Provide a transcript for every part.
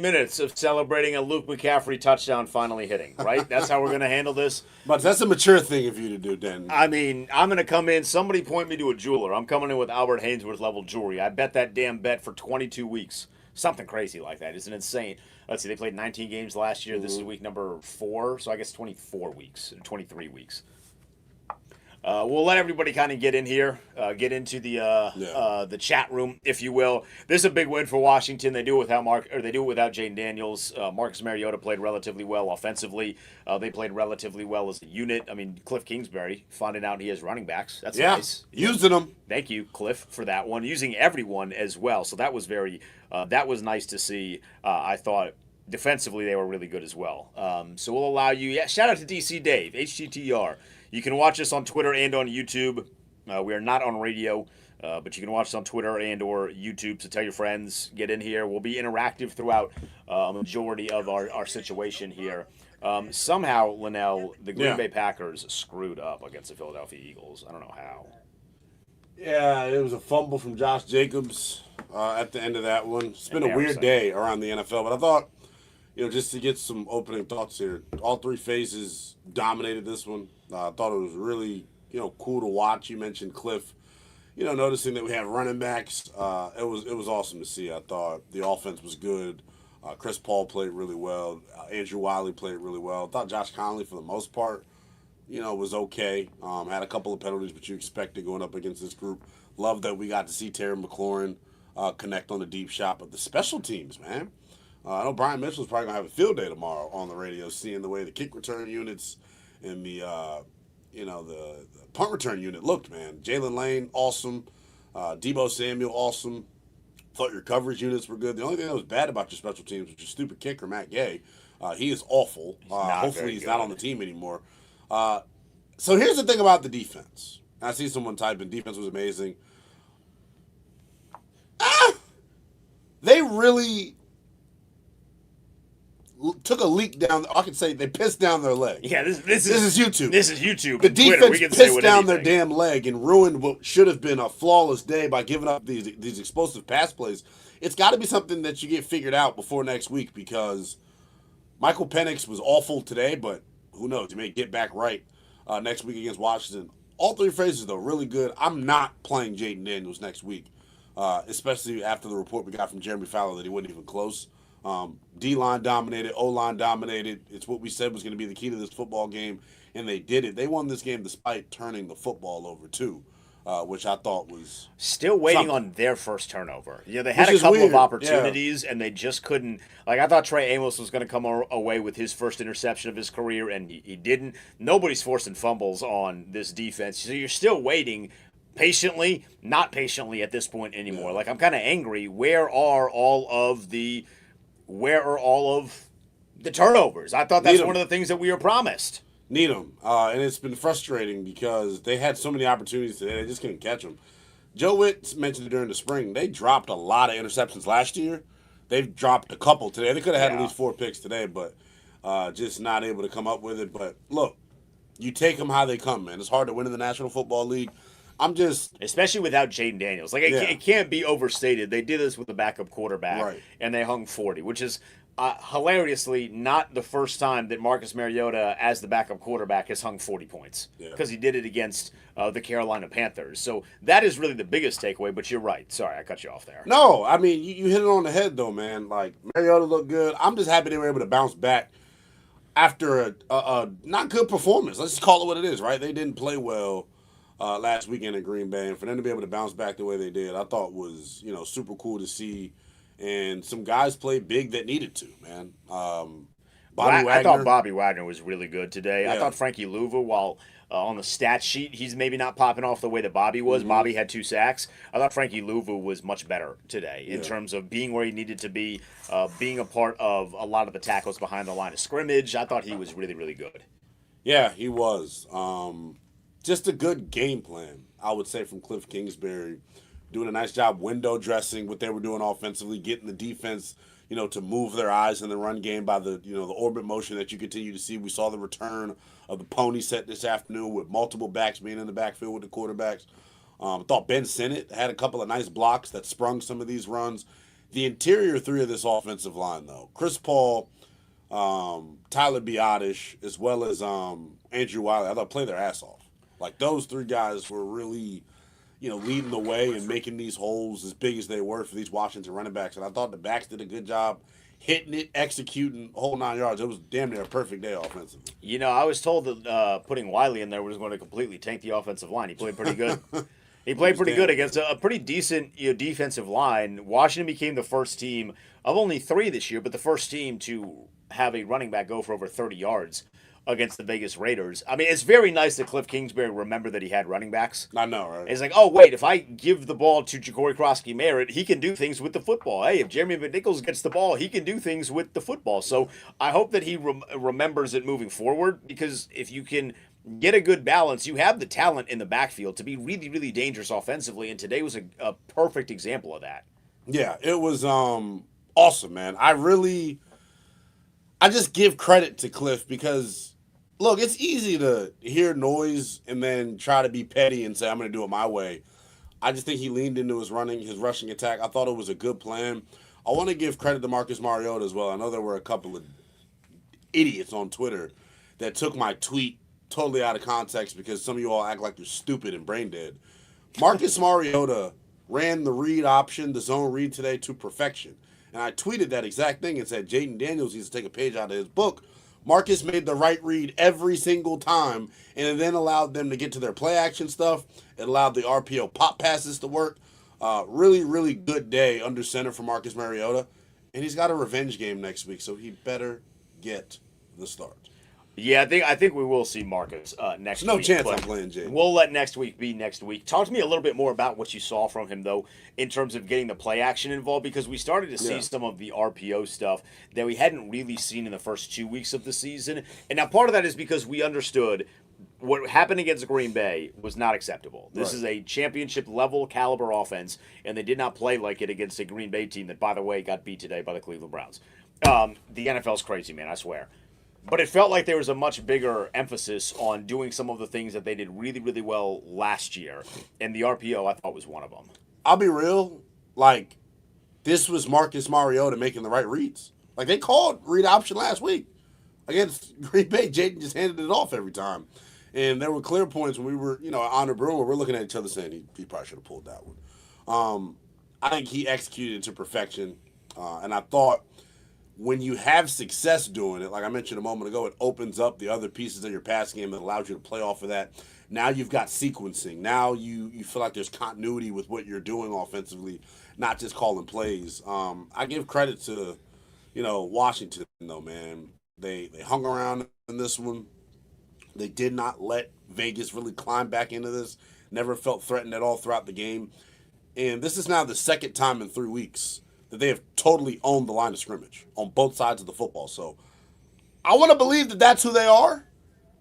minutes of celebrating a Luke McCaffrey touchdown finally hitting, right? That's how we're going to handle this. But that's a mature thing of you to do, Dan. I mean, I'm going to come in. Somebody point me to a jeweler. I'm coming in with Albert Hainsworth level jewelry. I bet that damn bet for 22 weeks. Something crazy like that. It's an insane. Let's see, they played 19 games last year. This is week number 4, so I guess 24 weeks, 23 weeks. We'll let everybody kind of get in here, get into the chat room, if you will. This is a big win for Washington. They do it without Jaden Daniels. Marcus Mariota played relatively well offensively. They played relatively well as a unit. I mean, Cliff Kingsbury finding out he has running backs. That's nice. Using them. Thank you, Cliff, for that one. Using everyone as well. So that was that was nice to see. I thought defensively they were really good as well. So we'll allow you. Yeah, shout out to DC Dave, HTTR. You can watch us on Twitter and on YouTube. We are not on radio, but you can watch us on Twitter and or YouTube. So tell your friends, get in here. We'll be interactive throughout a majority of our situation here. Somehow, Linnell, the Green Bay Packers screwed up against the Philadelphia Eagles. I don't know how. Yeah, it was a fumble from Josh Jacobs at the end of that one. It's been a weird day around the NFL, but I thought, just to get some opening thoughts here, all three phases dominated this one. I thought it was really, cool to watch. You mentioned Cliff, noticing that we have running backs. It was awesome to see. I thought the offense was good. Chris Paul played really well. Andrew Wiley played really well. I thought Josh Conley, for the most part, was okay. Had a couple of penalties, but you expected going up against this group. Love that we got to see Terry McLaurin connect on the deep shot. But the special teams, man. I know Brian Mitchell's probably going to have a field day tomorrow on the radio, seeing the way the kick return units and the punt return unit looked, man. Jalen Lane, awesome. Debo Samuel, awesome. Thought your coverage units were good. The only thing that was bad about your special teams was your stupid kicker, Matt Gay. He is awful. Hopefully he's not on the team anymore. So here's the thing about the defense. I see someone typing, defense was amazing. They really took a leak down. I could say they pissed down their leg. Yeah, this is YouTube. This is YouTube. The defense pissed down their damn leg and ruined what should have been a flawless day by giving up these explosive pass plays. It's got to be something that you get figured out before next week, because Michael Penix was awful today, but who knows? He may get back right next week against Washington. All three phases, though, really good. I'm not playing Jaden Daniels next week, especially after the report we got from Jeremy Fowler that he wasn't even close. D-line dominated, O-line dominated. It's what we said was going to be the key to this football game, and they did it. They won this game despite turning the football over, too, which I thought was still waiting on their first turnover. They had a couple of opportunities, and they just couldn't. Like, I thought Trey Amos was going to come away with his first interception of his career, and he didn't. Nobody's forcing fumbles on this defense, so you're still waiting patiently, not patiently at this point anymore. Like, I'm kind of angry. Where are all of the turnovers? I thought that's one of the things that we were promised. Need them. And it's been frustrating because they had so many opportunities today, they just couldn't catch them. Joe Witt mentioned it during the spring. They dropped a lot of interceptions last year. They've dropped a couple today. They could have had at least 4 picks today, but just not able to come up with it. But look, you take them how they come, man. It's hard to win in the National Football League. Especially without Jaden Daniels. Like, it can't be overstated. They did this with the backup quarterback, and they hung 40, which is hilariously not the first time that Marcus Mariota, as the backup quarterback, has hung 40 points. Because he did it against the Carolina Panthers. So that is really the biggest takeaway, but you're right. Sorry, I cut you off there. No, I mean, you hit it on the head, though, man. Like, Mariota looked good. I'm just happy they were able to bounce back after a not good performance. Let's just call it what it is, right? They didn't play well last weekend in Green Bay, and for them to be able to bounce back the way they did, I thought was super cool to see. And some guys played big that needed to, man. I thought Bobby Wagner was really good today. Yeah. I thought Frankie Louva, while on the stat sheet he's maybe not popping off the way that Bobby was. Mm-hmm. Bobby had 2 sacks. I thought Frankie Louva was much better today in terms of being where he needed to be, being a part of a lot of the tackles behind the line of scrimmage. I thought he was really, really good. Yeah, he was. Just a good game plan, I would say, from Cliff Kingsbury. Doing a nice job window dressing what they were doing offensively, getting the defense, to move their eyes in the run game by the orbit motion that you continue to see. We saw the return of the pony set this afternoon with multiple backs being in the backfield with the quarterbacks. I thought Ben Sinnott had a couple of nice blocks that sprung some of these runs. The interior three of this offensive line, though, Chris Paul, Tyler Biotish, as well as Andrew Wiley, I thought played their ass off. Like, those three guys were really, leading the way and making these holes as big as they were for these Washington running backs. And I thought the backs did a good job hitting it, executing, whole 9 yards. It was damn near a perfect day offensively. I was told that putting Wiley in there was going to completely tank the offensive line. He played pretty good. He played pretty good against a pretty decent defensive line. Washington became the first team of only 3 this year, but the first team to have a running back go for over 30 yards against the Vegas Raiders. I mean, it's very nice that Cliff Kingsbury remembered that he had running backs. I know, right? It's like, oh, wait, if I give the ball to Ja'Cory Crosky-Merritt, he can do things with the football. Hey, if Jeremy McNichols gets the ball, he can do things with the football. So I hope that he remembers it moving forward, because if you can get a good balance, you have the talent in the backfield to be really, really dangerous offensively, and today was a perfect example of that. Yeah, it was awesome, man. I just give credit to Cliff because, look, it's easy to hear noise and then try to be petty and say, I'm going to do it my way. I just think he leaned into his rushing attack. I thought it was a good plan. I want to give credit to Marcus Mariota as well. I know there were a couple of idiots on Twitter that took my tweet totally out of context because some of you all act like you're stupid and brain dead. Marcus Mariota ran the read option, the zone read today, to perfection. And I tweeted that exact thing and said Jaden Daniels needs to take a page out of his book. Marcus made the right read every single time, and it then allowed them to get to their play action stuff. It allowed the RPO pop passes to work. Really, really good day under center for Marcus Mariota. And he's got a revenge game next week, so he better get the start. Yeah, I think we will see Marcus next week. No chance I'm playing Jay. We'll let next week be next week. Talk to me a little bit more about what you saw from him, though, in terms of getting the play action involved, because we started to see some of the RPO stuff that we hadn't really seen in the first 2 weeks of the season. And now part of that is because we understood what happened against Green Bay was not acceptable. This is a championship-level caliber offense, and they did not play like it against a Green Bay team that, by the way, got beat today by the Cleveland Browns. The NFL's crazy, man, I swear. But it felt like there was a much bigger emphasis on doing some of the things that they did really, really well last year. And the RPO, I thought, was one of them. I'll be real. Like, this was Marcus Mariota making the right reads. Like, they called read option last week against Green Bay. Jaden just handed it off every time. And there were clear points when we were, on the broom where we're looking at each other saying he probably should have pulled that one. I think he executed to perfection. And I thought, when you have success doing it, like I mentioned a moment ago, it opens up the other pieces of your pass game that allows you to play off of that. Now you've got sequencing. Now you feel like there's continuity with what you're doing offensively, not just calling plays. I give credit to, Washington, though, man. They hung around in this one. They did not let Vegas really climb back into this. Never felt threatened at all throughout the game. And this is now the second time in 3 weeks that they have totally owned the line of scrimmage on both sides of the football. So I want to believe that that's who they are.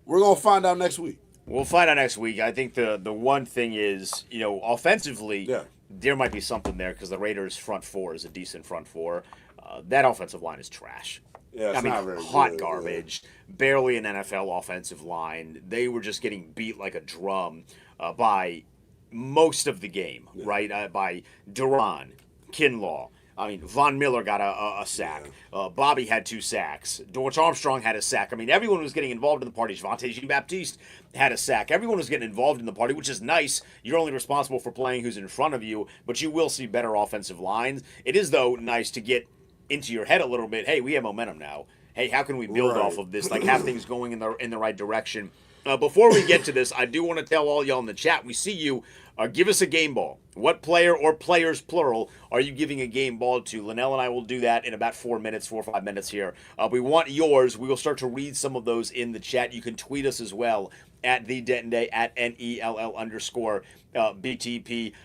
We're going to find out next week. We'll find out next week. I think the one thing is, offensively, there might be something there because the Raiders' front four is a decent front four. That offensive line is trash. Yeah, it's not very hot good, garbage. Barely an NFL offensive line. They were just getting beat like a drum by most of the game, right? By Duran, Kinlaw. Von Miller got a sack. Bobby had 2 sacks. Dorrance Armstrong had a sack. Everyone was getting involved in the party. Javonte Jean-Baptiste had a sack. Everyone was getting involved in the party, which is nice. You're only responsible for playing who's in front of you, but you will see better offensive lines. It is, though, nice to get into your head a little bit. Hey, we have momentum now. Hey, how can we build off of this? Like, have things going in the right direction. Before we get to this, I do want to tell all y'all in the chat, we see you. Give us a game ball. What player or players, plural, are you giving a game ball to? Linnell and I will do that in about 4 or 5 minutes here. We want yours. We will start to read some of those in the chat. You can tweet us as well at the Denton Day, at NELL_BTP.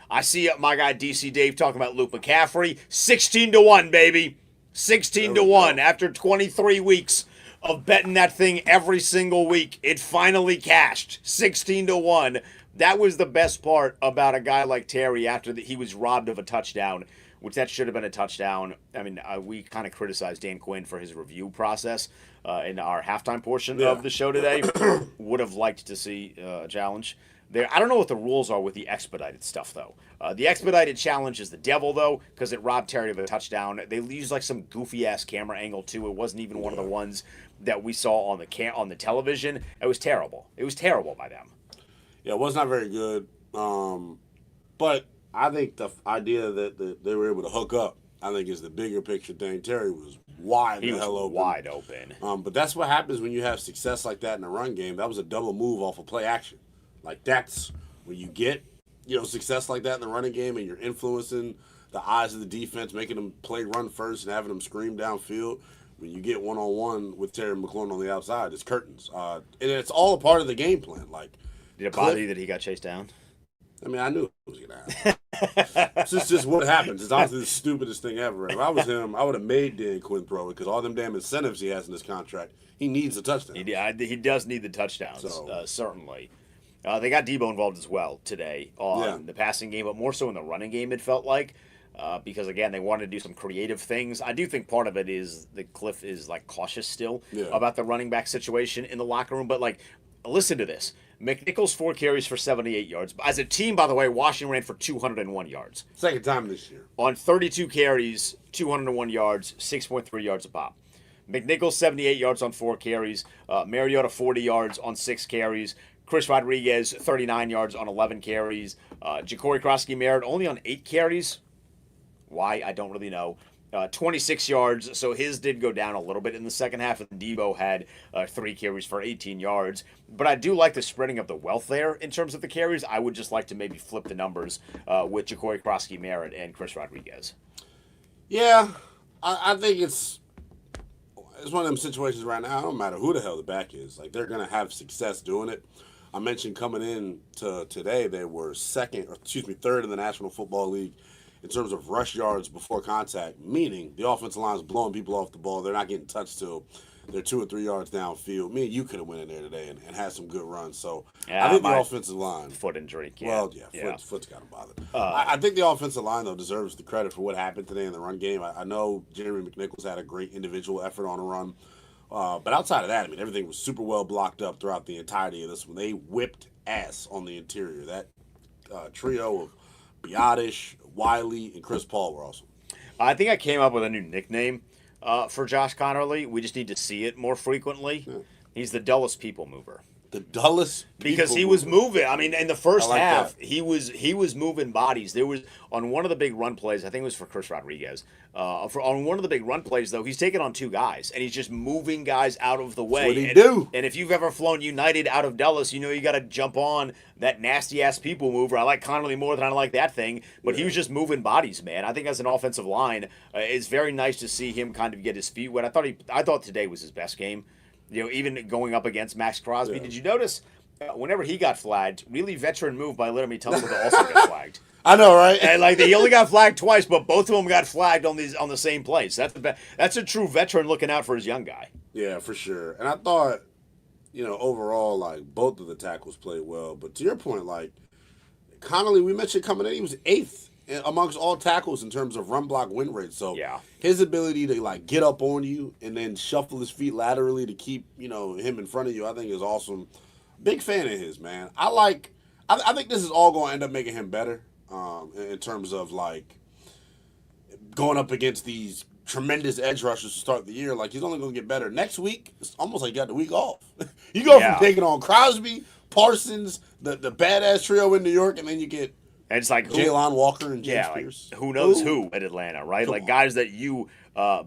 I see my guy DC Dave talking about Luke McCaffrey. 16-1, baby. 16-1 after 23 weeks of betting that thing every single week. It finally cashed. 16-1. That was the best part about a guy like Terry after he was robbed of a touchdown, which that should have been a touchdown. We kind of criticized Dan Quinn for his review process in our halftime portion of the show today. Would have liked to see a challenge. I don't know what the rules are with the expedited stuff, though. The expedited challenge is the devil, though, because it robbed Terry of a touchdown. They used like some goofy ass camera angle too. It wasn't even one of the ones that we saw on the television. It was terrible. It was terrible by them. Yeah, it was not very good. But I think the idea that they were able to hook up, I think, is the bigger picture thing. Terry was wide open. But that's what happens when you have success like that in a run game. That was a double move off of play action. Like, that's when you get, success like that in the running game and you're influencing the eyes of the defense, making them play run first and having them scream downfield. When you get one-on-one with Terry McLaurin on the outside, it's curtains. And it's all a part of the game plan. Like, did it bother you that he got chased down? I mean, I knew it was going to happen. It's just what happens. It's honestly the stupidest thing ever. If I was him, I would have made Dan Quinn throw it because all them damn incentives he has in this contract, he needs a touchdown. He does need the touchdowns, certainly. They got Debo involved as well today on the passing game, but more so in the running game, it felt like. Because, again, they wanted to do some creative things. I do think part of it is that Cliff is, like, cautious still about the running back situation in the locker room. But, like, listen to this. McNichols, 4 carries for 78 yards. As a team, by the way, Washington ran for 201 yards. Second time this year. On 32 carries, 201 yards, 6.3 yards a pop. McNichols, 78 yards on 4 carries. Mariota, 40 yards on 6 carries. Chris Rodriguez, 39 yards on 11 carries. Ja'Cory Krosky-Merritt only on 8 carries. Why, I don't really know. 26 yards, so his did go down a little bit in the second half, and Debo had 3 carries for 18 yards. But I do like the spreading of the wealth there in terms of the carries. I would just like to maybe flip the numbers with Ja'Cory Krosky-Merritt and Chris Rodriguez. Yeah, I think it's one of them situations right now. I don't matter who the hell the back is. Like, they're going to have success doing it. I mentioned coming in to today, they were third in the National Football League in terms of rush yards before contact, meaning the offensive line is blowing people off the ball. They're not getting touched till they're 2 or 3 yards downfield. Me and you could have went in there today and had some good runs. So I think the offensive line. Foot injury. Foot's got to bother. I think the offensive line, though, deserves the credit for what happened today in the run game. I know Jeremy McNichols had a great individual effort on a run. But outside of that, I mean, everything was super well blocked up throughout the entirety of this one. They whipped ass on the interior. That trio of Biotish, Wiley, and Chris Paul were awesome. I think I came up with a new nickname for Josh Connerly. We just need to see it more frequently. Yeah. He's the dullest people mover. The dullest people because he was moving. I mean, in the first half, he was moving bodies. There was on one of the big run plays. I think it was for Chris Rodriguez. On one of the big run plays, though, he's taking on 2 guys and he's just moving guys out of the way. That's what he do. And if you've ever flown United out of Dulles, you know you got to jump on that nasty ass people mover. I like Connerly more than I like that thing, but he was just moving bodies, man. I think as an offensive line, it's very nice to see him kind of get his feet wet. I thought today was his best game. You know, even going up against Max Crosby. Yeah. Did you notice whenever he got flagged, really veteran move by Laremy Tunsil to also get flagged? I know, right? And he only got flagged twice, but both of them got flagged on the same place. That's a true veteran looking out for his young guy. Yeah, for sure. And I thought, overall, like, both of the tackles played well. But to your point, like, Connerly, we mentioned coming in, he was 8th amongst all tackles in terms of run block win rate. So his ability to, like, get up on you and then shuffle his feet laterally to keep, him in front of you, I think is awesome. Big fan of his, man. I think this is all going to end up making him better in terms of, like, going up against these tremendous edge rushers to start the year. Like, he's only going to get better. Next week, it's almost like you got the week off. You go from taking on Crosby, Parsons, the badass trio in New York, and then you get and it's like Jalon Walker and James Pierce. Who knows who at Atlanta, right? Come on. Guys that you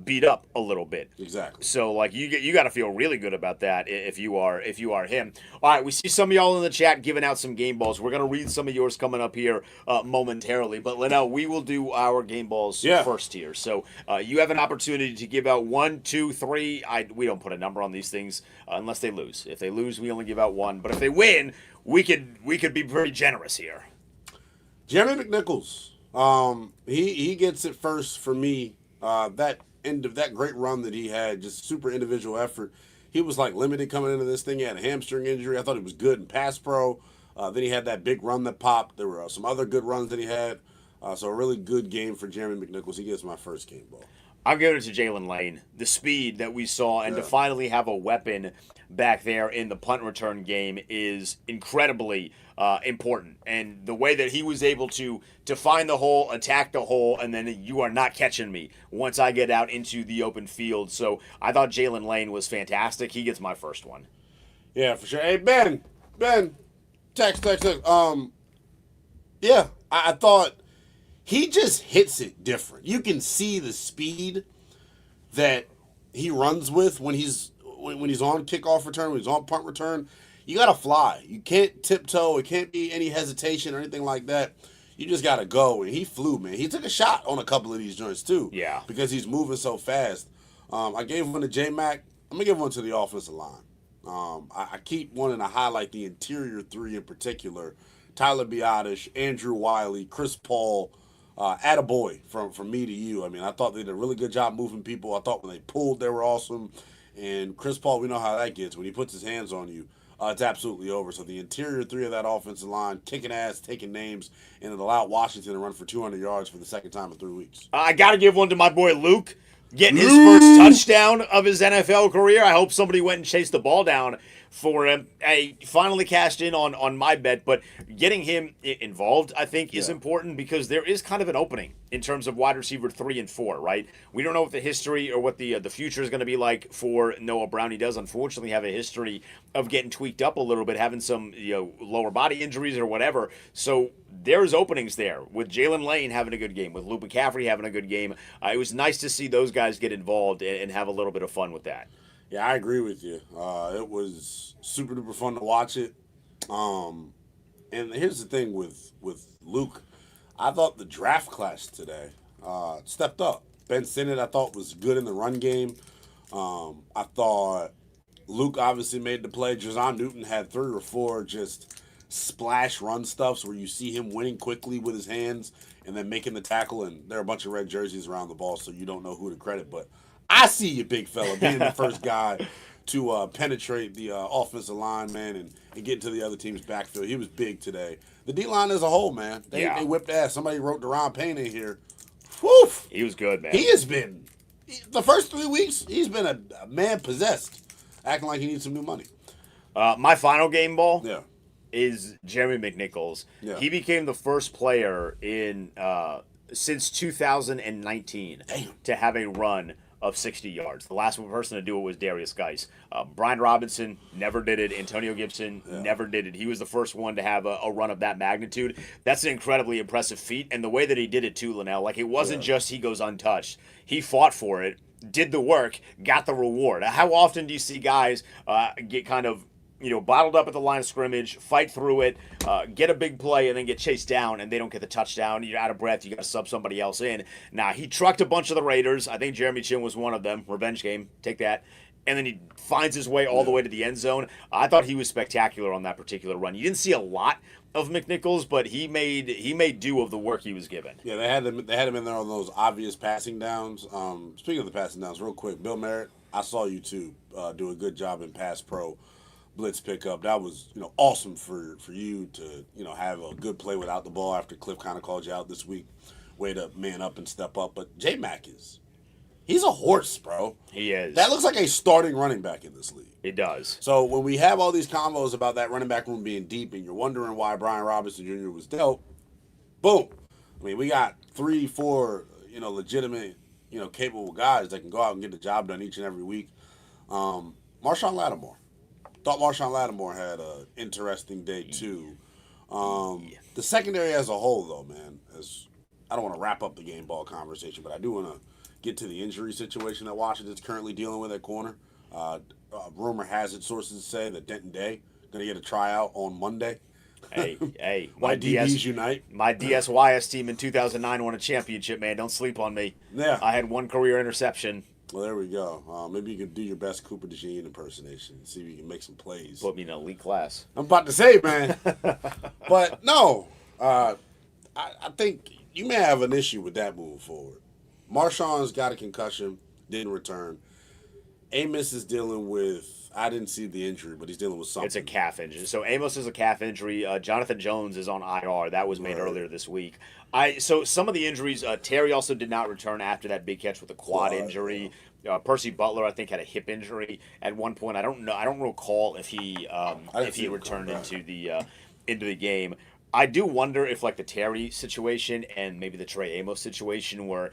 beat up a little bit. Exactly. So you got to feel really good about that if you are him. All right, we see some of y'all in the chat giving out some game balls. We're gonna read some of yours coming up here momentarily, but Linnell, we will do our game balls first here. So you have an opportunity to give out 1, 2, 3. We don't put a number on these things unless they lose. If they lose, we only give out 1. But if they win, we could be pretty generous here. Jeremy McNichols, he gets it first for me. That end of that great run that he had, just super individual effort. He was like limited coming into this thing. He had a hamstring injury. I thought he was good in pass pro. Then he had that big run that popped. There were some other good runs that he had. So a really good game for Jeremy McNichols. He gets my first game ball. I'm giving it to Jalen Lane. The speed that we saw and to finally have a weapon back there in the punt return game is incredibly important. And the way that he was able to find the hole, attack the hole, and then you are not catching me once I get out into the open field. So I thought Jalen Lane was fantastic. He gets my first one. Yeah, for sure. Hey, Ben, text. Yeah, I thought he just hits it different. You can see the speed that he runs with when he's on kickoff return, when he's on punt return. You gotta fly. You can't tiptoe. It can't be any hesitation or anything like that. You just gotta go. And he flew, man. He took a shot on a couple of these joints too. Yeah. Because he's moving so fast. I gave one to J-Mac. I'm gonna give one to the offensive line. I keep wanting to highlight the interior three in particular. Tyler Biotish, Andrew Wiley, Chris Paul, attaboy from me to you. I mean, I thought they did a really good job moving people. I thought when they pulled, they were awesome. And Chris Paul, we know how that gets. When he puts his hands on you, it's absolutely over. So the interior three of that offensive line, kicking ass, taking names, and it allowed Washington to run for 200 yards for the second time in 3 weeks. I got to give one to my boy Luke. Getting his first touchdown of his NFL career. I hope somebody went and chased the ball down for him. I finally cashed in on my bet, but getting him involved, I think, is important because there is kind of an opening in terms of wide receiver 3 and 4, right? We don't know what the history or what the future is going to be like for Noah Brown. He does, unfortunately, have a history of getting tweaked up a little bit, having some lower body injuries or whatever. So there's openings there with Jalen Lane having a good game, with Luke McCaffrey having a good game. It was nice to see those guys get involved and have a little bit of fun with that. Yeah, I agree with you. It was super duper fun to watch it. And here's the thing with Luke. I thought the draft class today stepped up. Ben Sinnott, I thought, was good in the run game. I thought Luke obviously made the play. Jazon Newton had 3 or 4 just splash run stuffs where you see him winning quickly with his hands and then making the tackle. And there are a bunch of red jerseys around the ball, so you don't know who to credit. But I see you, big fella, being the first guy to penetrate the offensive line, man, and get into the other team's backfield. He was big today. The D-line as a whole, man, they whipped ass. Somebody wrote Deron Payne in here. Whew! He was good, man. He has been, the first 3 weeks, he's been a man possessed, acting like he needs some new money. My final game ball Yeah. is Jeremy McNichols. Yeah. He became the first player in since 2019 to have a run of 60 yards. The last person to do it was Darius Geis. Brian Robinson never did it. Antonio Gibson never did it. He was the first one to have a run of that magnitude. That's an incredibly impressive feat. And the way that he did it too, Linnell, like it wasn't just he goes untouched. He fought for it, did the work, got the reward. How often do you see guys get kind of bottled up at the line of scrimmage, fight through it, get a big play, and then get chased down, and they don't get the touchdown. You're out of breath. You got to sub somebody else in. Now, he trucked a bunch of the Raiders. I think Jeremy Chin was one of them. Revenge game. Take that. And then he finds his way all the way to the end zone. I thought he was spectacular on that particular run. You didn't see a lot of McNichols, but he made do of the work he was given. Yeah, they had him in there on those obvious passing downs. Speaking of the passing downs, real quick, Bill Merritt, I saw you too do a good job in pass pro blitz pickup. That was awesome for you to have a good play without the ball after Cliff kind of called you out this week. Way to man up and step up. But J-Mac he's a horse, bro. He is. That looks like a starting running back in this league. It does. So when we have all these combos about that running back room being deep and you're wondering why Brian Robinson Jr. was dealt, boom. I mean, we got 3, 4, legitimate, capable guys that can go out and get the job done each and every week. Marshawn Lattimore. Thought Marshawn Lattimore had an interesting day, too. The secondary as a whole, though, man, I don't want to wrap up the game ball conversation, but I do want to get to the injury situation that Washington's currently dealing with at corner. Rumor has it, sources say, that Denton Day going to get a tryout on Monday. Hey, Why DBs unite? My DSYS team in 2009 won a championship, man. Don't sleep on me. Yeah. I had 1 career interception. Well, there we go. Maybe you can do your best Cooper DeJean impersonation and see if you can make some plays. Put me in an elite class. I'm about to say, man. But, no. I think you may have an issue with that moving forward. Marshawn's got a concussion, didn't return. Amos is dealing with, I didn't see the injury, but he's dealing with something. It's a calf injury. So Amos is a calf injury. Jonathan Jones is on IR. That was made earlier this week. So some of the injuries, Terry also did not return after that big catch with a quad injury. Percy Butler, I think, had a hip injury at one point. I don't know. I don't recall if he returned into the game. I do wonder if like the Terry situation and maybe the Trey Amos situation where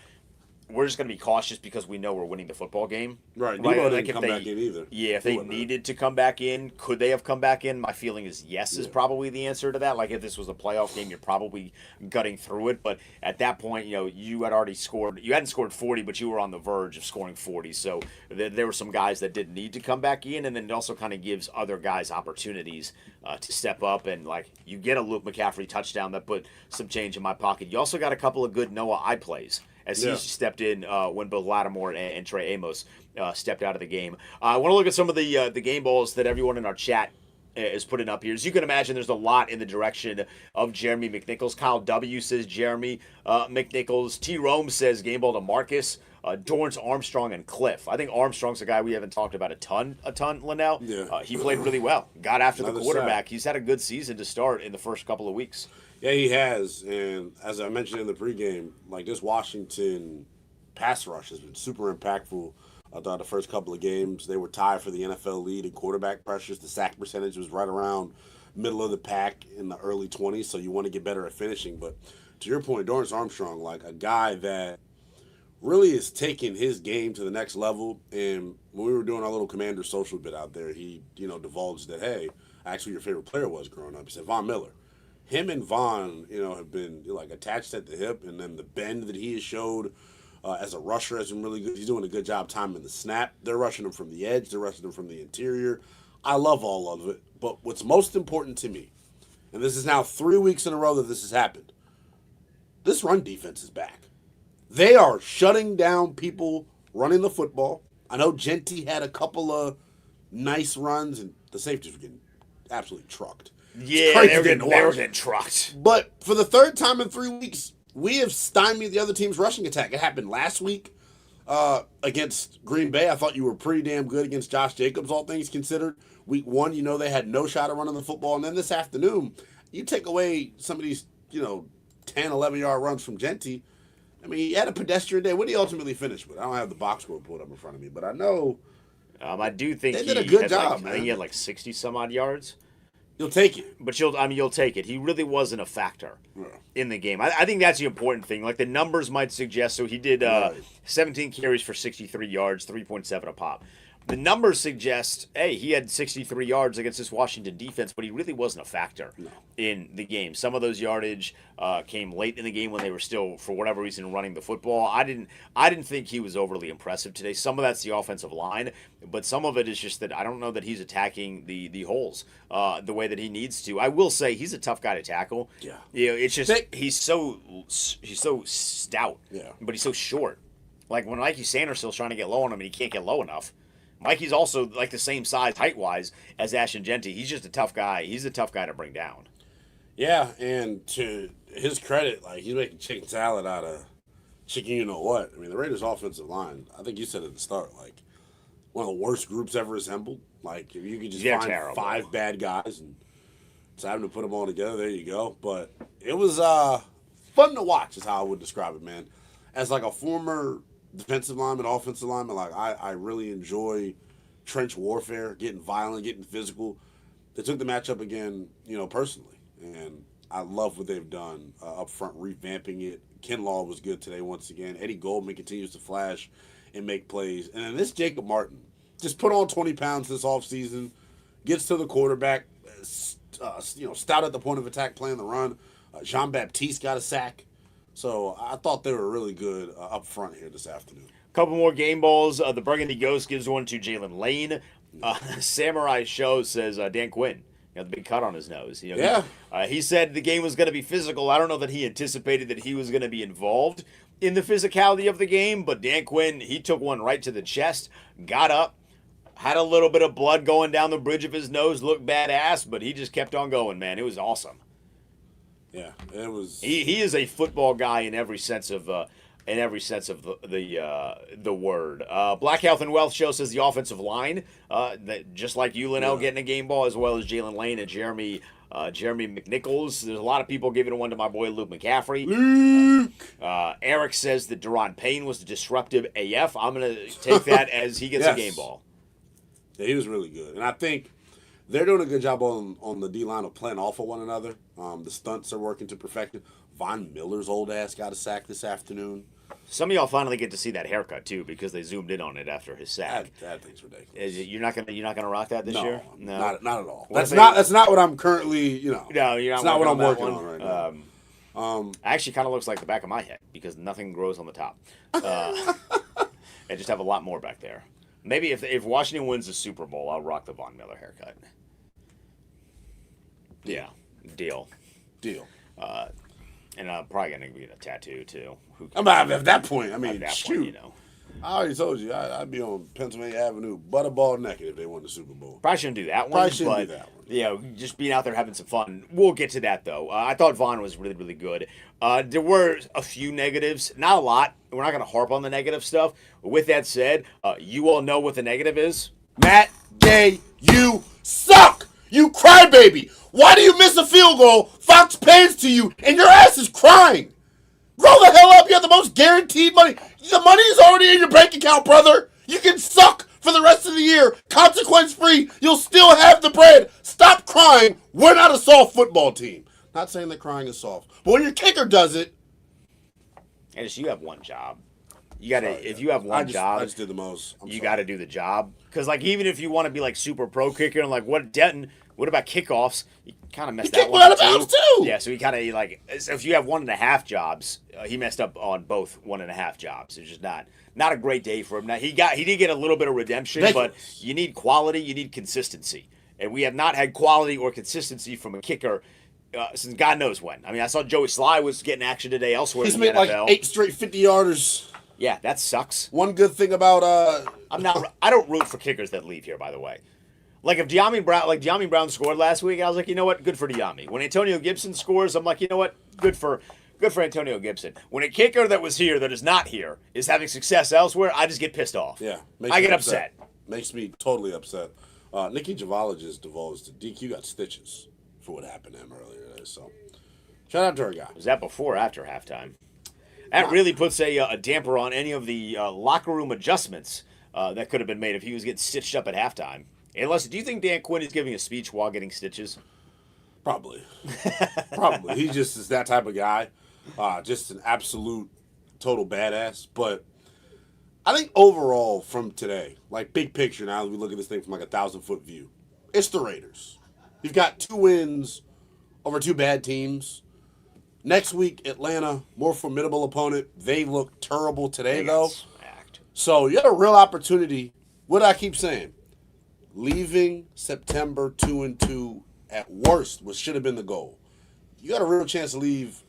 we're just going to be cautious because we know we're winning the football game. Right. Debo didn't come back in either. Yeah, if they needed to come back in, could they have come back in? My feeling is yes is probably the answer to that. Like if this was a playoff game, you're probably gutting through it. But at that point, you had already scored. You hadn't scored 40, but you were on the verge of scoring 40. So there were some guys that didn't need to come back in. And then it also kind of gives other guys opportunities to step up. And like you get a Luke McCaffrey touchdown that put some change in my pocket. You also got a couple of good Noah I plays as he stepped in when both Lattimore and Trey Amos stepped out of the game. I want to look at some of the game balls that everyone in our chat is putting up here. As you can imagine, there's a lot in the direction of Jeremy McNichols. Kyle W. says Jeremy McNichols. T. Rome says game ball to Marcus. Dorrance Armstrong and Cliff. I think Armstrong's a guy we haven't talked about a ton, Linnell. Yeah. He played really well. Got after the quarterback. Sack. He's had a good season to start in the first couple of weeks. Yeah, he has. And as I mentioned in the pregame, like this Washington pass rush has been super impactful. I thought the first couple of games, they were tied for the NFL lead in quarterback pressures. The sack percentage was right around middle of the pack in the early 20s, so you want to get better at finishing. But to your point, Dorrance Armstrong, like a guy that really is taking his game to the next level. And when we were doing our little Commander social bit out there, he, divulged that, hey, actually your favorite player was growing up. He said Von Miller. Him and Von, have been like attached at the hip, and then the bend that he has showed as a rusher has been really good. He's doing a good job timing the snap. They're rushing him from the edge. They're rushing him from the interior. I love all of it. But what's most important to me, and this is now 3 weeks in a row that this has happened, this run defense is back. They are shutting down people running the football. I know Genty had a couple of nice runs, and the safeties were getting absolutely trucked. Yeah, they were getting trucked. But for the third time in 3 weeks, we have stymied the other team's rushing attack. It happened last week against Green Bay. I thought you were pretty damn good against Josh Jacobs, all things considered. Week 1, they had no shot at running the football. And then this afternoon, you take away some of these, 10, 11-yard runs from Genty. I mean, he had a pedestrian day. What did he ultimately finish with? I don't have the box score pulled up in front of me, but I know. I do think they did a good job, man. I think he had 60-some-odd yards. You'll take it. But you'll take it. He really wasn't a factor in the game. I think that's the important thing. Like the numbers might suggest. So he did 17 carries for 63 yards, 3.7 a pop. The numbers suggest, hey, he had 63 yards against this Washington defense, but he really wasn't a factor in the game. Some of those yardage came late in the game when they were still, for whatever reason, running the football. I didn't think he was overly impressive today. Some of that's the offensive line, but some of it is just that I don't know that he's attacking the holes the way that he needs to. I will say he's a tough guy to tackle. Yeah, it's just he's so stout, but he's so short. Like when Mikey Sanderson's trying to get low on him and he can't get low enough. Mikey's also like the same size height-wise as Ashton Genty. He's just a tough guy. He's a tough guy to bring down. Yeah, and to his credit, like he's making chicken salad out of chicken you-know-what. I mean, the Raiders' offensive line, I think you said at the start, like one of the worst groups ever assembled. Like if you could just find terrible. 5 bad guys and decide to put them all together, there you go. But it was fun to watch is how I would describe it, man. As like a former defensive lineman, offensive lineman, like I really enjoy trench warfare, getting violent, getting physical. They took the matchup again, personally, and I love what they've done up front, revamping it. Ken Law was good today once again. Eddie Goldman continues to flash and make plays. And then this Jacob Martin just put on 20 pounds this offseason, gets to the quarterback, stout at the point of attack playing the run. Jean-Baptiste got a sack. So I thought they were really good up front here this afternoon. Couple more game balls. The Burgundy Ghost gives one to Jalen Lane. Samurai Show says Dan Quinn. The big cut on his nose. He said the game was going to be physical. I don't know that he anticipated that he was going to be involved in the physicality of the game, but Dan Quinn, he took one right to the chest, got up, had a little bit of blood going down the bridge of his nose, looked badass, but he just kept on going, man. It was awesome. Yeah, it was. He is a football guy in every sense of in every sense of the word. Black Health and Wealth Show says the offensive line, that just like you, Linnell, getting a game ball, as well as Jalen Lane and Jeremy McNichols. There's a lot of people giving one to my boy Luke McCaffrey. Eric says that Deron Payne was the disruptive AF. I'm going to take that as he gets a game ball. Yeah, he was really good. And I think they're doing a good job on the D-line of playing off of one another. The stunts are working to perfection. Von Miller's old ass got a sack this afternoon. Some of y'all finally get to see that haircut too, because they zoomed in on it after his sack. That thing's ridiculous. You're not gonna rock that this year? No, not at all. That's not what I'm currently. No, you're not. It's not what I'm working on right now. Actually, kind of looks like the back of my head because nothing grows on the top. I just have a lot more back there. Maybe if Washington wins the Super Bowl, I'll rock the Von Miller haircut. Yeah, deal. And I'm probably gonna get a tattoo too. At that point, I mean, at that shoot. Point, I already told you, I'd be on Pennsylvania Avenue, butterball naked if they won the Super Bowl. Probably shouldn't do that one. Just being out there having some fun. We'll get to that though. I thought Vaughn was really, really good. There were a few negatives, not a lot. We're not going to harp on the negative stuff. But with that said, you all know what the negative is. Matt Gay, you suck. You crybaby. Why do you miss a field goal? Fox pans to you, and your ass is crying. Grow the hell up. You have the most guaranteed money. The money is already in your bank account, brother. You can suck for the rest of the year. Consequence free. You'll still have the bread. Stop crying. We're not a soft football team. Not saying that crying is soft. But when your kicker does it. And just, you have one job. You gotta, if you have one job, I just did the most. You got to do the job. Because like even if you want to be like super pro kicker and like what about kickoffs? You kind of messed that one up too. Yeah, so he kind of like so if you have 1.5 jobs, he messed up on both 1.5 jobs. It's just not a great day for him. Now he did get a little bit of redemption, but you need quality, you need consistency, and we have not had quality or consistency from a kicker. Since God knows when. I mean, I saw Joey Sly was getting action today elsewhere in the NFL. He's made like 8 straight 50-yarders. Yeah, that sucks. One good thing about I don't root for kickers that leave here, by the way. Like if De'Ami Brown scored last week, I was like, you know what, good for De'Ami. When Antonio Gibson scores, I'm like, you know what, good for Antonio Gibson. When a kicker that was here that is not here is having success elsewhere, I just get pissed off. Yeah, I get upset. Makes me totally upset. Nikki Javala just divulged that DQ got stitches for what happened to him earlier today. So shout out to our guy. Was that before or after halftime? That really puts a damper on any of the locker room adjustments that could have been made if he was getting stitched up at halftime. Unless, do you think Dan Quinn is giving a speech while getting stitches? Probably. Probably. He just is that type of guy. Just an absolute total badass. But I think overall from today, like big picture now, we look at this thing from like 1,000-foot view. It's the Raiders. You've got 2 wins over 2 bad teams. Next week, Atlanta, more formidable opponent. They look terrible today, though. So you had a real opportunity. What do I keep saying? Leaving September 2-2 at worst, which should have been the goal. You got a real chance to leave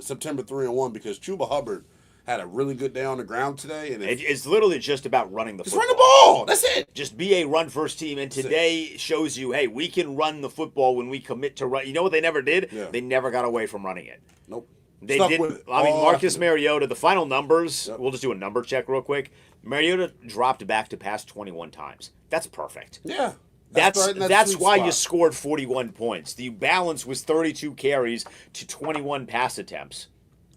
September 3-1 because Chuba Hubbard had a really good day on the ground today. And it's literally just about running the football. Just run the ball. That's it. Just be a run-first team. And today shows you, hey, we can run the football when we commit to run. You know what they never did? Yeah. They never got away from running it. Nope. They didn't. I mean, Marcus Mariota, the final numbers, we'll just do a number check real quick. Mariota dropped back to pass 21 times. That's perfect. Yeah. That's why you scored 41 points. The balance was 32 carries to 21 pass attempts.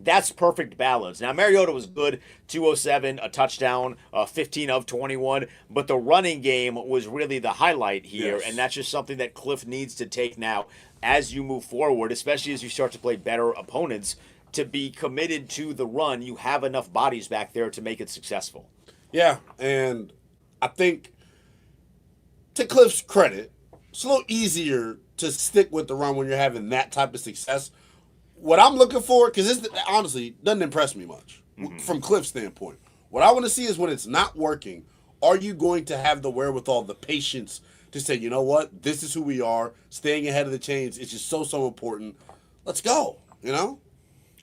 That's perfect balance. Now, Mariota was good, 207, a touchdown, 15 of 21, but the running game was really the highlight here, and that's just something that Cliff needs to take now as you move forward, especially as you start to play better opponents, to be committed to the run. You have enough bodies back there to make it successful. Yeah, and I think, to Cliff's credit, it's a little easier to stick with the run when you're having that type of success. What I'm looking for, because this honestly doesn't impress me much from Cliff's standpoint. What I want to see is when it's not working, are you going to have the wherewithal, the patience to say, you know what, this is who we are, staying ahead of the chains, it's just so important. Let's go, you know?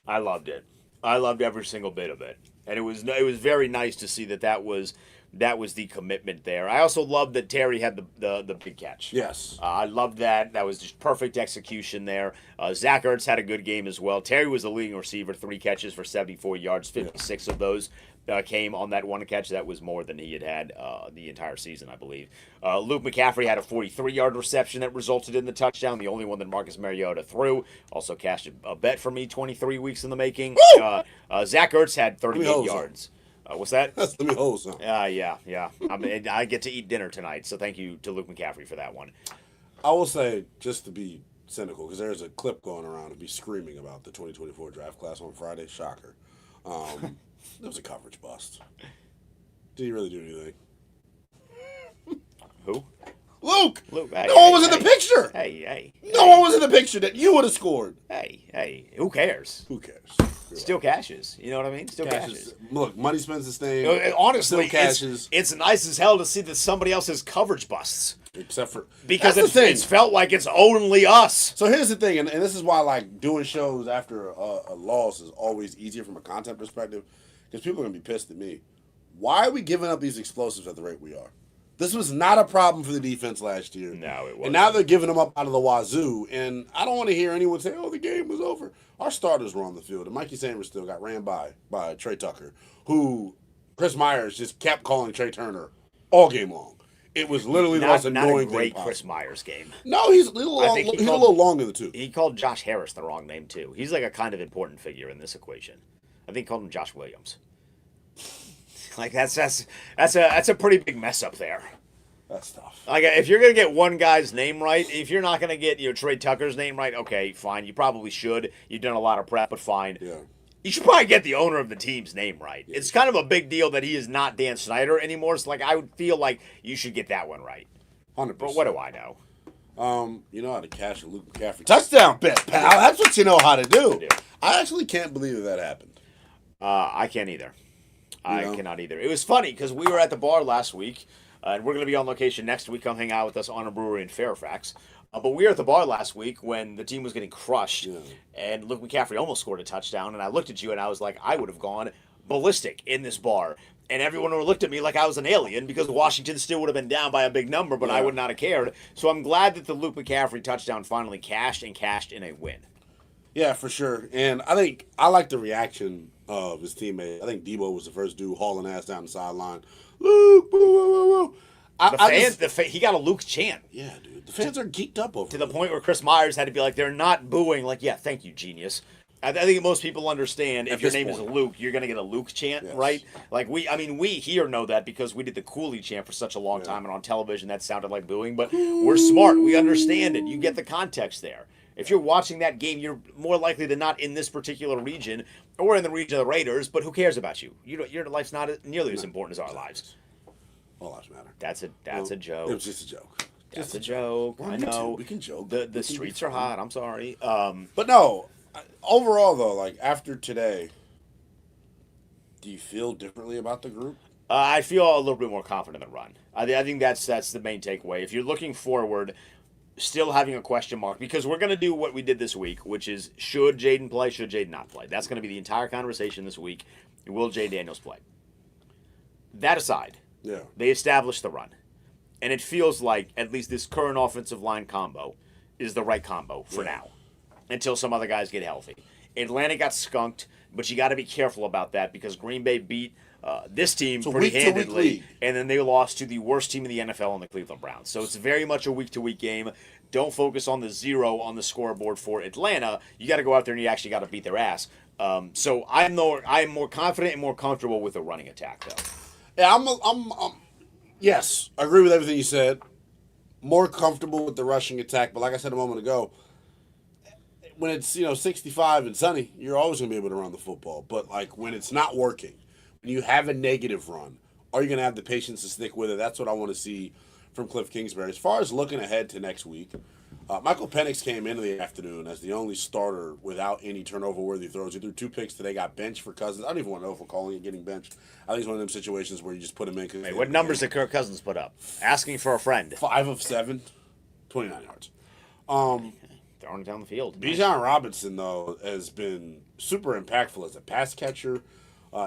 I loved it. I loved every single bit of it. And it was very nice to see that was that was the commitment there. I also love that Terry had the big catch. Yes. I loved that. That was just perfect execution there. Zach Ertz had a good game as well. Terry was the leading receiver, 3 catches for 74 yards, 56 of those came on that one catch. That was more than he had the entire season, I believe. Luke McCaffrey had a 43-yard reception that resulted in the touchdown, the only one that Marcus Mariota threw. Also cashed a bet for me, 23 weeks in the making. Zach Ertz had 38 yards. What's that? Let me hold some. Yeah. I get to eat dinner tonight, so thank you to Luke McCaffrey for that one. I will say, just to be cynical, because there's a clip going around to be screaming about the 2024 draft class on Friday. Shocker. It was a coverage bust. Did he really do anything? Who? Luke! Hey, no one was in the picture! No one was in the picture that you would have scored. Hey, who cares? Who cares? Still cashes. You know what I mean? Still cashes. Look, money spends its name. Honestly, still cashes. It's nice as hell to see that somebody else's coverage busts. Except for... Because it's felt like it's only us. So here's the thing, and this is why like doing shows after a loss is always easier from a content perspective, because people are going to be pissed at me. Why are we giving up these explosives at the rate we are? This was not a problem for the defense last year. No, it wasn't. And now they're giving them up out of the wazoo. And I don't want to hear anyone say, oh, the game was over. Our starters were on the field. And Mikey Sanders still got ran by Trey Tucker, who Chris Myers just kept calling Trey Turner all game long. It was literally the most annoying thing. Not a great Chris Myers game. No, he's a little long in the tooth. He called Josh Harris the wrong name, too. He's like a kind of important figure in this equation. I think he called him Josh Williams. Like that's a pretty big mess up there. That's tough. Like if you're gonna get one guy's name right, if you're not gonna get Trey Tucker's name right, okay, fine. You probably should. You've done a lot of prep, but fine. Yeah. You should probably get the owner of the team's name right. Yeah. It's kind of a big deal that he is not Dan Snyder anymore. So like I would feel like you should get that one right. 100%. But what do I know? You know how to cash a Luke McCaffrey touchdown bet, pal. That's what you know how to do. I actually can't believe that happened. I can't either. I cannot either. It was funny because we were at the bar last week, and we're going to be on location next week. Come hang out with us on a brewery in Fairfax. But we were at the bar last week when the team was getting crushed, and Luke McCaffrey almost scored a touchdown. And I looked at you, and I was like, I would have gone ballistic in this bar. And everyone looked at me like I was an alien because Washington still would have been down by a big number, but I would not have cared. So I'm glad that the Luke McCaffrey touchdown finally cashed in a win. Yeah, for sure. And I think I like the reaction of his teammate. I think Debo was the first dude hauling ass down the sideline. Luke, woo, woo, woo, woo. He got a Luke chant. Yeah, dude. The fans are geeked up over it. To the point where Chris Myers had to be like, they're not booing. Like, yeah, thank you, genius. I think most people understand if your name is Luke, you're going to get a Luke chant, right? Like, we here know that because we did the Cooley chant for such a long time, and on television that sounded like booing. But we're smart. We understand it. You get the context there. If you're watching that game, you're more likely than not in this particular region or in the region of the Raiders, but who cares about you? Your life's not nearly as important as our lives. All lives matter. That's a joke. It was just a joke. That's a joke. I know. We can joke. The streets are hot. I'm sorry. But no, overall, though, like after today, do you feel differently about the group? I feel a little bit more confident in the run. I think that's the main takeaway. If you're looking forward, still having a question mark, because we're going to do what we did this week, which is should Jaden play, should Jaden not play? That's going to be the entire conversation this week. Will Jay Daniels play? That aside, they established the run. And it feels like at least this current offensive line combo is the right combo for now until some other guys get healthy. Atlanta got skunked, but you got to be careful about that because Green Bay beat this team pretty handedly, and then they lost to the worst team in the NFL in the Cleveland Browns. So it's very much a week-to-week game. Don't focus on the 0 on the scoreboard for Atlanta. You got to go out there and you actually got to beat their ass. So I'm more confident and more comfortable with a running attack, though. Yeah, yes, I agree with everything you said. More comfortable with the rushing attack, but like I said a moment ago, when it's 65 and sunny, you're always going to be able to run the football. But like when it's not working, when you have a negative run, are you going to have the patience to stick with it? That's what I want to see from Cliff Kingsbury. As far as looking ahead to next week, Michael Penix came into the afternoon as the only starter without any turnover-worthy throws. He threw 2 picks today, got benched for Cousins. I don't even want to know if we're calling it getting benched. I think it's one of them situations where you just put him in. Hey, what numbers did Kirk Cousins put up? Asking for a friend. 5 of 7, 29 yards. Throwing it down the field. Bijan Robinson, though, has been super impactful as a pass catcher.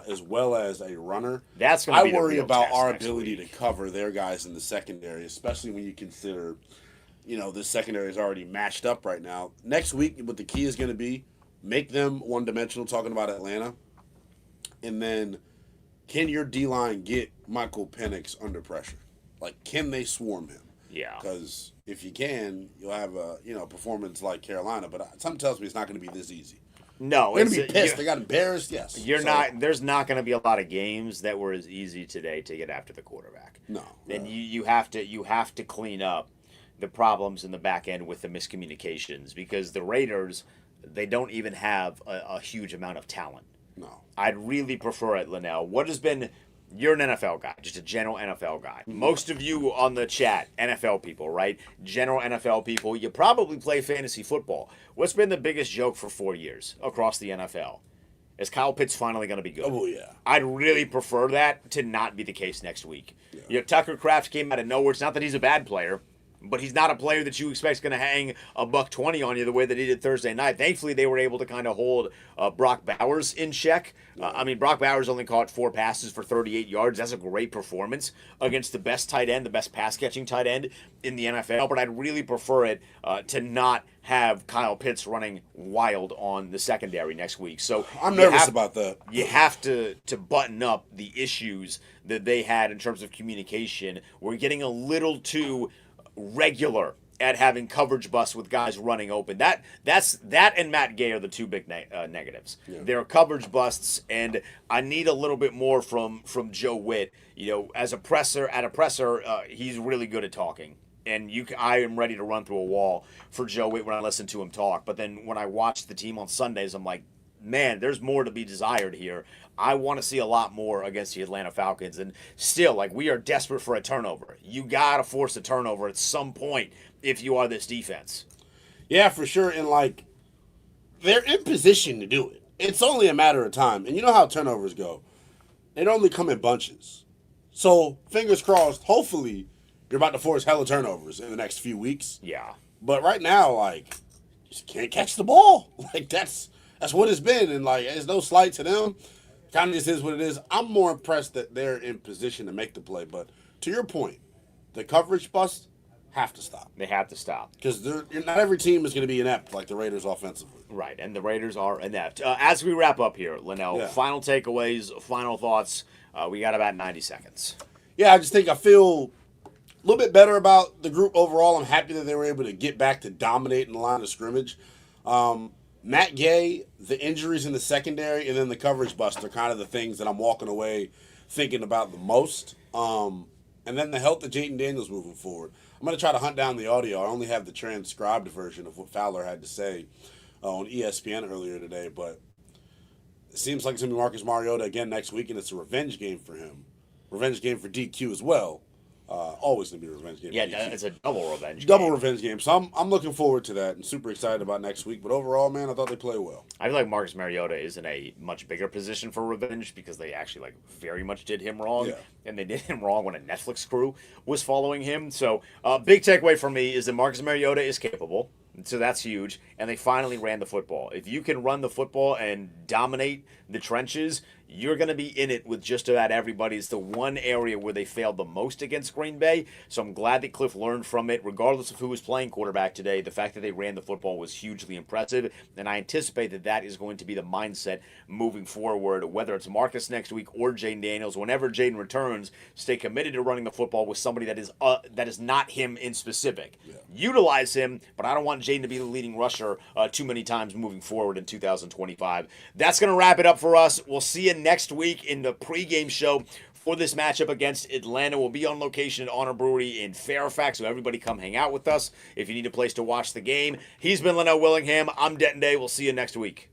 as well as a runner. That's going to be I worry the real about test our next ability week. to cover their guys in the secondary, especially when you consider, this secondary is already matched up right now. Next week, what the key is going to be, make them one-dimensional, talking about Atlanta, and then can your D-line get Michael Penix under pressure? Like, can they swarm him? Yeah. Because if you can, you'll have a performance like Carolina. But something tells me it's not going to be this easy. No, They're going to be pissed. They got embarrassed. Yes. There's not going to be a lot of games that were as easy today to get after the quarterback. No. And you have to clean up the problems in the back end with the miscommunications, because the Raiders, they don't even have a huge amount of talent. No. I'd really prefer it, Linnell. What has been... You're an NFL guy, just a general NFL guy. Most of you on the chat, NFL people, right? General NFL people. You probably play fantasy football. What's been the biggest joke for 4 years across the NFL? Is Kyle Pitts finally going to be good? Oh, yeah. I'd really prefer that to not be the case next week. Yeah. Tucker Kraft came out of nowhere. It's not that he's a bad player, but he's not a player that you expect is going to hang $120 on you the way that he did Thursday night. Thankfully, they were able to kind of hold Brock Bowers in check. Brock Bowers only caught 4 passes for 38 yards. That's a great performance against the best tight end, the best pass-catching tight end in the NFL. But I'd really prefer it to not have Kyle Pitts running wild on the secondary next week. So I'm nervous about that. You have to button up the issues that they had in terms of communication. We're getting a little too regular at having coverage busts with guys running open. That and Matt Gay are the two big negatives. Yeah. They're coverage busts, and I need a little bit more from Joe Witt. As a presser, he's really good at talking. And I am ready to run through a wall for Joe Witt when I listen to him talk. But then when I watch the team on Sundays, I'm like, man, there's more to be desired here. I want to see a lot more against the Atlanta Falcons. And still, we are desperate for a turnover. You got to force a turnover at some point if you are this defense. Yeah, for sure. And, they're in position to do it. It's only a matter of time. And you know how turnovers go. They only come in bunches. So, fingers crossed, hopefully, you're about to force hella turnovers in the next few weeks. Yeah. But right now, just can't catch the ball. That's what it's been. And, there's no slight to them. Kind of just is what it is. I'm more impressed that they're in position to make the play. But to your point, the coverage busts have to stop. They have to stop. Because not every team is going to be inept like the Raiders offensively. Right, and the Raiders are inept. As we wrap up here, Linnell, final takeaways, final thoughts. We got about 90 seconds. Yeah, I just think I feel a little bit better about the group overall. I'm happy that they were able to get back to dominating the line of scrimmage. Matt Gay, the injuries in the secondary, and then the coverage bust are kind of the things that I'm walking away thinking about the most. And then the health of Jayden Daniels moving forward. I'm going to try to hunt down the audio. I only have the transcribed version of what Fowler had to say on ESPN earlier today, but it seems like it's going to be Marcus Mariota again next week, and it's a revenge game for him. Revenge game for DQ as well. Always going to be a revenge game. Yeah, it's a double revenge game. Double revenge game. So I'm looking forward to that and super excited about next week. But overall, man, I thought they played well. I feel like Marcus Mariota is in a much bigger position for revenge because they actually very much did him wrong. Yeah. And they did him wrong when a Netflix crew was following him. So big takeaway for me is that Marcus Mariota is capable. So that's huge. And they finally ran the football. If you can run the football and dominate the trenches, you're going to be in it with just about everybody. It's the one area where they failed the most against Green Bay. So I'm glad that Cliff learned from it. Regardless of who was playing quarterback today, the fact that they ran the football was hugely impressive. And I anticipate that that is going to be the mindset moving forward, whether it's Marcus next week or Jayden Daniels. Whenever Jayden returns, stay committed to running the football with somebody that is not him in specific. Yeah. Utilize him, but I don't want Jayden to be the leading rusher too many times moving forward in 2025. That's going to wrap it up for us. We'll see you next week in the pregame show for this matchup against Atlanta. We'll be on location at Honor Brewery in Fairfax, so everybody come hang out with us if you need a place to watch the game. He's been Linnell Willingham. I'm Denton Day. We'll see you next week.